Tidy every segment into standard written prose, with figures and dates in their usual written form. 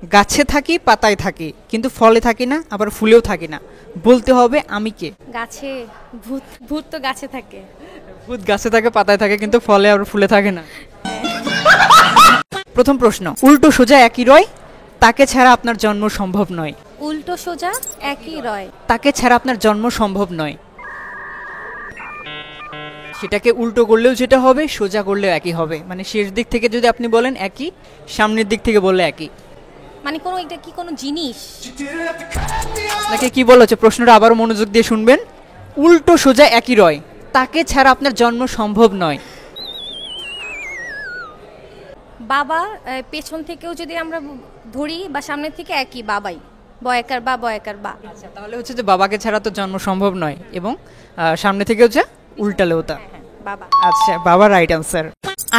গাছে থাকি পাতায় থাকি কিন্তু ফলে থাকি না আবার ফুলেও থাকি না, বলতে হবে আমি কে? গাছে ভূত ভূত তো গাছে থাকে। ভূত গাছে থাকে পাতায় থাকে কিন্তু ফলে আর ফুলে থাকে না। প্রথম প্রশ্ন, উল্টো সোজা একই রয়, তাকে ছাড়া আপনার জন্ম সম্ভব নয়। উল্টো সোজা একই রয়। তাকে ছাড়া আপনার জন্ম সম্ভব নয়, সেটাকে উল্টো করলেও যেটা হবে সোজা করলেও একই হবে। মানে শেষ দিক থেকে যদি আপনি বলেন একই, সামনের দিক থেকে বললে একই। মানে কোনো এটা কি কোনো জিনিস? আপনাকে কি বলা হচ্ছে, প্রশ্নটা আবারও মনোযোগ দিয়ে শুনবেন। উল্টো সোজা একই রয়, তাকে ছাড়া আপনার জন্ম সম্ভব নয়। বাবা পেছন থেকেও যদি আমরা ধরি বা সামনের থেকে একই, বাবাই বয়াকার বা বয়াকার বা। আচ্ছা, তাহলে হচ্ছে যে বাবাকে ছাড়া তো জন্ম সম্ভব নয়, এবং সামনে থেকে হচ্ছে উল্টালেও তা। বাবা। আচ্ছা, বাবা রাইট আনসার।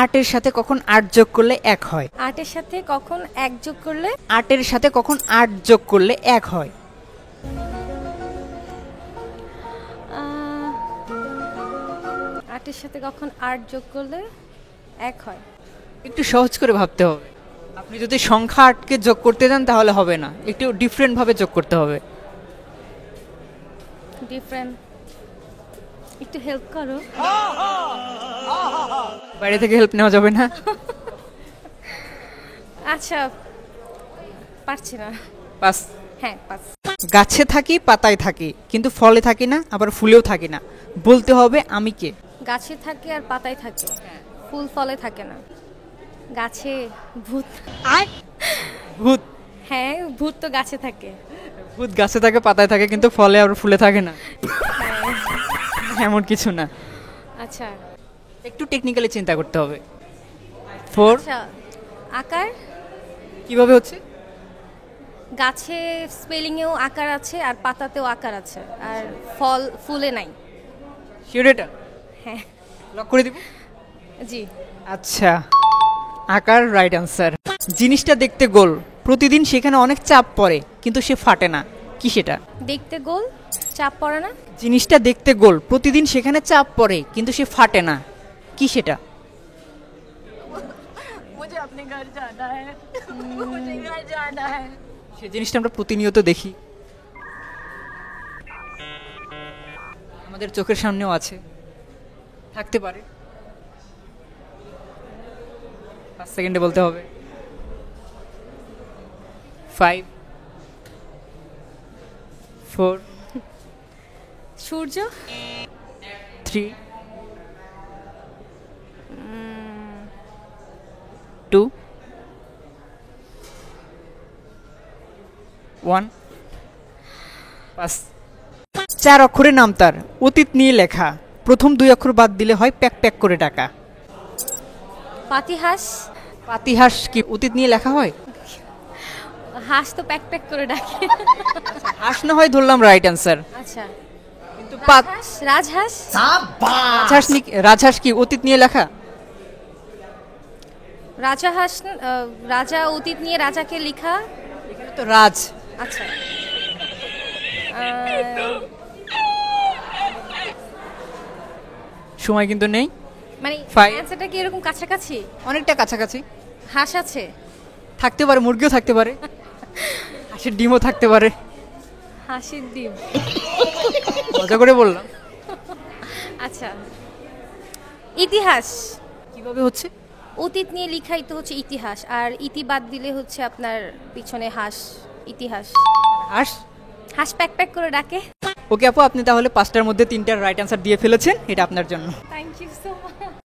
আটের সাথে কখন আট যোগ করলে এক হয়? আটের সাথে কখন এক যোগ করলে? আটের সাথে কখন আট যোগ করলে এক হয়? আটের সাথে কখন আট যোগ করলে এক হয়? একটু সহজ করে ভাবতে হবে। আপনি যদি সংখ্যা আটকে যোগ করতে যান তাহলে হবে না, একটু ডিফারেন্ট ভাবে যোগ করতে হবে। ডিফারেন্ট, একটু হেল্প করো। বাইরে থেকে হেল্প নেওয়া যাবে না। আচ্ছা, পারছি না। পাস। হ্যাঁ, পাস। গাছে থাকি পাতায় থাকি কিন্তু ফলে থাকি না আবার ফুলেও থাকি না, বলতে হবে আমি কে? গাছে থাকে আর পাতায় থাকে, ফুল ফলে থাকে না। গাছে ভূত। ভূত? হ্যাঁ, ভূত তো গাছে থাকে। ভূত গাছে থাকে পাতায় থাকে কিন্তু ফলে আর ফুলে থাকে না, এমন কিছু না। আচ্ছা, একটু টেকনিক্যালি চিন্তা করতে হবে। ফোর। আচ্ছা, আকার। কিভাবে হচ্ছে? গাছে স্পেলিংয়েও আকার আছে আর পাতাতেও আকার আছে, আর ফুলে নাই। শিওর এটা? হ্যাঁ। লক করে দিব? জি। আচ্ছা, আকার রাইট আনসার। জিনিসটা দেখতে গোল, প্রতিদিন সেখানে অনেক চাপ পড়ে কিন্তু সে ফাটে না, কি সেটা? দেখতে গোল, চাপ পড়ে না। জিনিসটা দেখতে গোল, প্রতিদিন সেখানে চাপ পড়ে কিন্তু সে ফাটে না, কি সেটা? সে জিনিসটা আমরা প্রতিনিয়ত দেখি, আমাদের চোখের সামনেও আছে, থাকতে পারে। 5 সেকেন্ডে বলতে হবে। 5 4 সূর্য। 3 2 1 পাস। 4 অক্ষরের নাম তার, অতীত নিয়ে লেখা, প্রথম 2 অক্ষর বাদ দিলে হয় প্যাক প্যাক করে টাকা। পাতিহাঁস। পাতিহাঁস কি অতীত নিয়ে লেখা হয়? হাঁস তো প্যাক প্যাক করে ডাকে। হাঁস না হয় ধরলাম রাইট আনসার, আচ্ছা, কিন্তু রাজহাঁস। রাজহাঁস কি অতীত নিয়ে লেখা? রাজাহাঁস, রাজা অতীত নিয়ে রাজাকে লেখা। এখানে তো রাজ। আচ্ছা, সময় কিন্তু নেই। মানে 5 অ্যান্সারটা কি এরকম কাছাকাছি? অনেকটা কাছাকাছি। হাঁস আছে, থাকতে পারে, মুরগিও থাকতে পারে, হাঁসের ডিমও থাকতে পারে। হাঁসের ডিম। মজা করে বললাম। আচ্ছা, ইতিহাস। কিভাবে হচ্ছে? অতীত নিয়ে লিখাই তো হচ্ছে ইতিহাস, আর ইতি বাদ দিলে হচ্ছে আপনার পিছনে হাঁস। ইতিহাস। হাঁস। হাঁস প্যাক প্যাক করে ডাকে। ওকে আপু, আপনি তাহলে 5টার মধ্যে 3টার রাইট আনসার দিয়ে ফেলেছেন, এটা আপনার জন্য। Thank you so much.